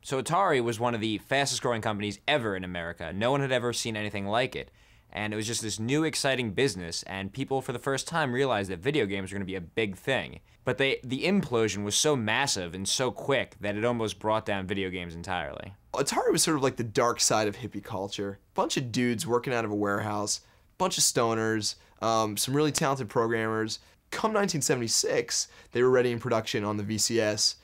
So Atari was one of the fastest growing companies ever in America. No one had ever seen anything like it. And it was just this new exciting business, and people for the first time realized that video games were going to be a big thing. But the implosion was so massive and so quick that it almost brought down video games entirely. Atari was sort of like the dark side of hippie culture. Bunch of dudes working out of a warehouse, bunch of stoners, some really talented programmers. Come 1976, they were ready in production on the VCS,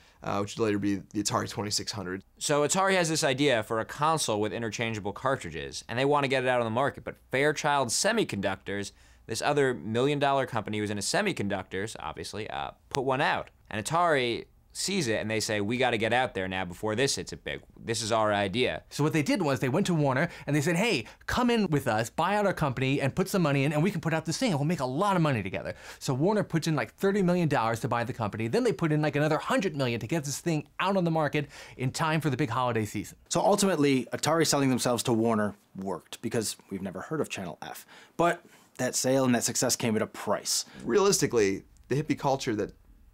which would later be the Atari 2600. So Atari has this idea for a console with interchangeable cartridges, and they want to get it out on the market, but Fairchild Semiconductors, this other million-dollar company who was into semiconductors, obviously, put one out. And Atari sees it and they say, we got to get out there now before this hits it big. This is our idea. So what they did was they went to Warner and they said, hey, come in with us, buy out our company and put some money in and we can put out this thing and we'll make a lot of money together. So Warner puts in like $30 million to buy the company. Then they put in like another $100 million to get this thing out on the market in time for the big holiday season. So ultimately, Atari selling themselves to Warner worked because we've never heard of Channel F. But that sale and that success came at a price. Realistically, the hippie culture that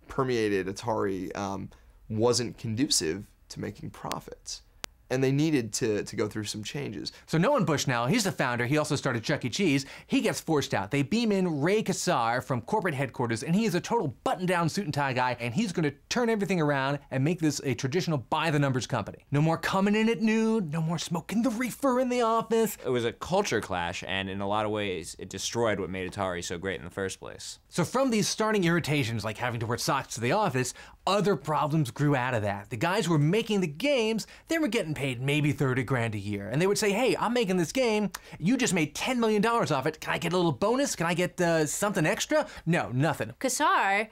permeated Atari wasn't conducive to making profits. And they needed to go through some changes. So Nolan Bushnell, he's the founder, he also started Chuck E. Cheese, he gets forced out. They beam in Ray Kassar from corporate headquarters, and he is a total button-down suit and tie guy, and he's gonna turn everything around and make this a traditional by-the-numbers company. No more coming in at noon, no more smoking the reefer in the office. It was a culture clash, and in a lot of ways, it destroyed what made Atari so great in the first place. So from these starting irritations, like having to wear socks to the office, other problems grew out of that. The guys who were making the games, they were getting paid maybe 30 grand a year. And they would say, hey, I'm making this game, you just made $10 million off it, can I get a little bonus? Can I get something extra? No, nothing. Kassar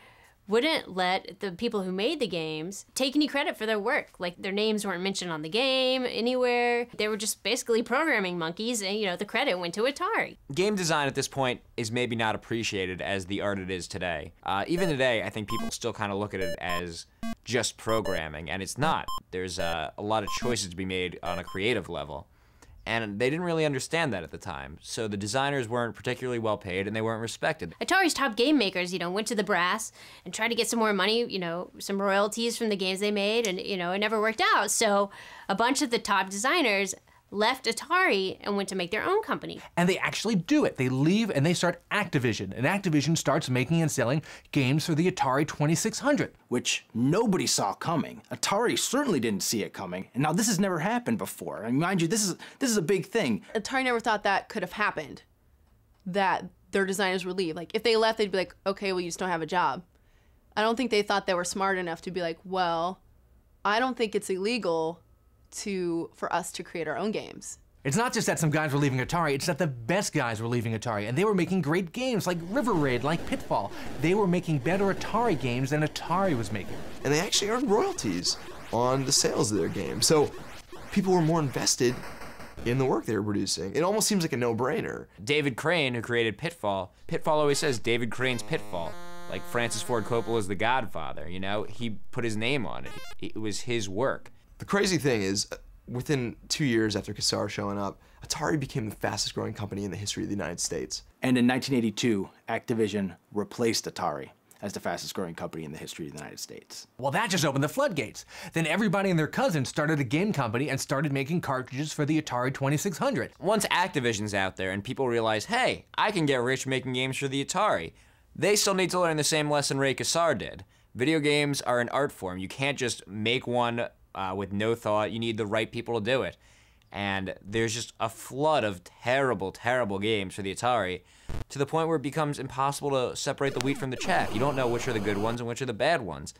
wouldn't let the people who made the games take any credit for their work. Like, their names weren't mentioned on the game anywhere. They were just basically programming monkeys, and, you know, the credit went to Atari. Game design at this point is maybe not appreciated as the art it is today. Even today, I think people still kind of look at it as just programming, and it's not. There's a lot of choices to be made on a creative level. And they didn't really understand that at the time. So the designers weren't particularly well paid and they weren't respected. Atari's top game makers, you know, went to the brass and tried to get some more money, you know, some royalties from the games they made, and, you know, it never worked out. So a bunch of the top designers left Atari and went to make their own company. And they actually do it. They leave and they start Activision. And Activision starts making and selling games for the Atari 2600. Which nobody saw coming. Atari certainly didn't see it coming. And now this has never happened before. I mean, mind you, this is a big thing. Atari never thought that could have happened, that their designers would leave. Like, if they left, they'd be like, okay, well, you just don't have a job. I don't think they thought they were smart enough to be like, well, I don't think it's illegal for us to create our own games. It's not just that some guys were leaving Atari, it's that the best guys were leaving Atari, and they were making great games like River Raid, like Pitfall. They were making better Atari games than Atari was making. And they actually earned royalties on the sales of their games. So people were more invested in the work they were producing. It almost seems like a no-brainer. David Crane, who created Pitfall always says David Crane's Pitfall. Like Francis Ford Coppola's The Godfather, you know? He put his name on it. It was his work. The crazy thing is, within 2 years after Kassar showing up, Atari became the fastest growing company in the history of the United States. And in 1982, Activision replaced Atari as the fastest growing company in the history of the United States. Well, that just opened the floodgates. Then everybody and their cousins started a game company and started making cartridges for the Atari 2600. Once Activision's out there and people realize, hey, I can get rich making games for the Atari, they still need to learn the same lesson Ray Kassar did. Video games are an art form. You can't just make one with no thought. You need the right people to do it. And there's just a flood of terrible, terrible games for the Atari, to the point where it becomes impossible to separate the wheat from the chaff. You don't know which are the good ones and which are the bad ones.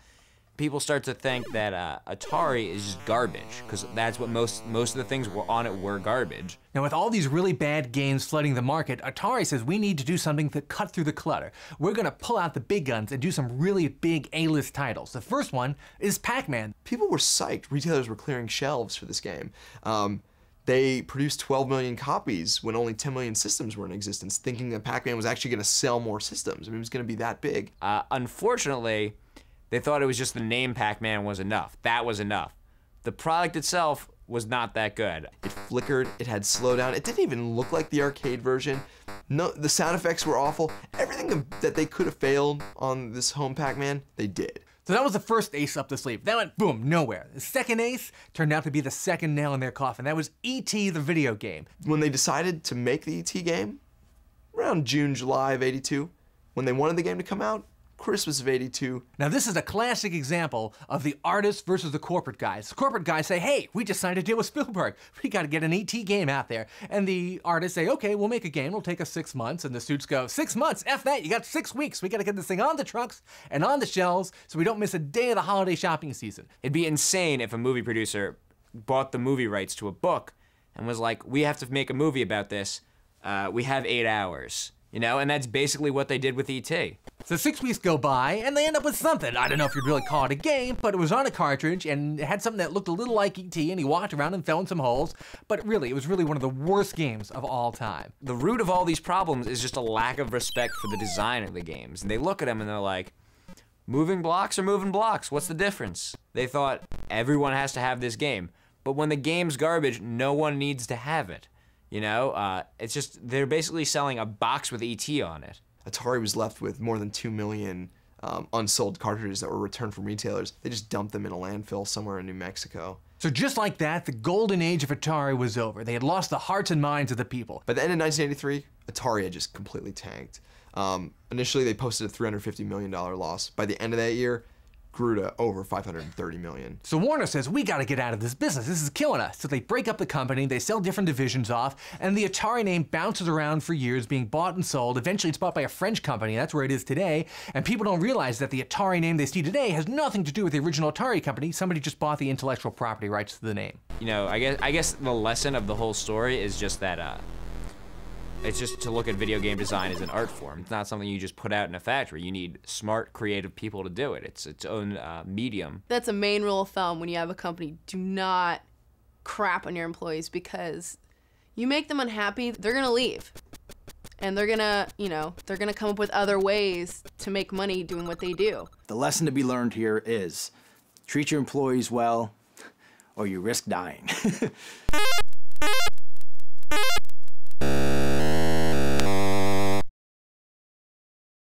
people start to think that Atari is just garbage, because that's what most of the things were on it were garbage. Now, with all these really bad games flooding the market, Atari says we need to do something to cut through the clutter. We're gonna pull out the big guns and do some really big A-list titles. The first one is Pac-Man. People were psyched. Retailers were clearing shelves for this game. They produced 12 million copies when only 10 million systems were in existence, thinking that Pac-Man was actually going to sell more systems. I mean, it was going to be that big. Unfortunately, they thought it was just the name Pac-Man was enough. That was enough. The product itself was not that good. It flickered, it had slowdown, it didn't even look like the arcade version. No, the sound effects were awful. Everything that they could have failed on this home Pac-Man, they did. So that was the first ace up the sleeve. That went boom, nowhere. The second ace turned out to be the second nail in their coffin. That was E.T. the video game. When they decided to make the E.T. game, around June, July of '82, when they wanted the game to come out, Christmas of '82. Now this is a classic example of the artist versus the corporate guys. The corporate guys say, hey, we just signed a deal with Spielberg. We got to get an E.T. game out there. And the artists say, okay, we'll make a game. It'll take us 6 months. And the suits go, 6 months? F that. You got 6 weeks. We got to get this thing on the trucks and on the shelves so we don't miss a day of the holiday shopping season. It'd be insane if a movie producer bought the movie rights to a book and was like, we have to make a movie about this. We have 8 hours. You know, and that's basically what they did with E.T. So 6 weeks go by, and they end up with something. I don't know if you'd really call it a game, but it was on a cartridge, and it had something that looked a little like E.T., and he walked around and fell in some holes. But really, it was really one of the worst games of all time. The root of all these problems is just a lack of respect for the design of the games. And they look at them and they're like, moving blocks are moving blocks. What's the difference? They thought everyone has to have this game. But when the game's garbage, no one needs to have it. You know, it's just, they're basically selling a box with E.T. on it. Atari was left with more than 2 million unsold cartridges that were returned from retailers. They just dumped them in a landfill somewhere in New Mexico. So just like that, the golden age of Atari was over. They had lost the hearts and minds of the people. By the end of 1983, Atari had just completely tanked. Initially, they posted a $350 million loss. By the end of that year, grew to over $530 million. So Warner says, we gotta get out of this business. This is killing us. So they break up the company, they sell different divisions off, and the Atari name bounces around for years, being bought and sold. Eventually it's bought by a French company, that's where it is today, and people don't realize that the Atari name they see today has nothing to do with the original Atari company. Somebody just bought the intellectual property rights to the name. You know, I guess the lesson of the whole story is just that, it's just to look at video game design as an art form. It's not something you just put out in a factory. You need smart, creative people to do it. It's its own medium. That's a main rule of thumb when you have a company. Do not crap on your employees, because you make them unhappy, they're going to leave. And they're going to, they're going to come up with other ways to make money doing what they do. The lesson to be learned here is treat your employees well or you risk dying.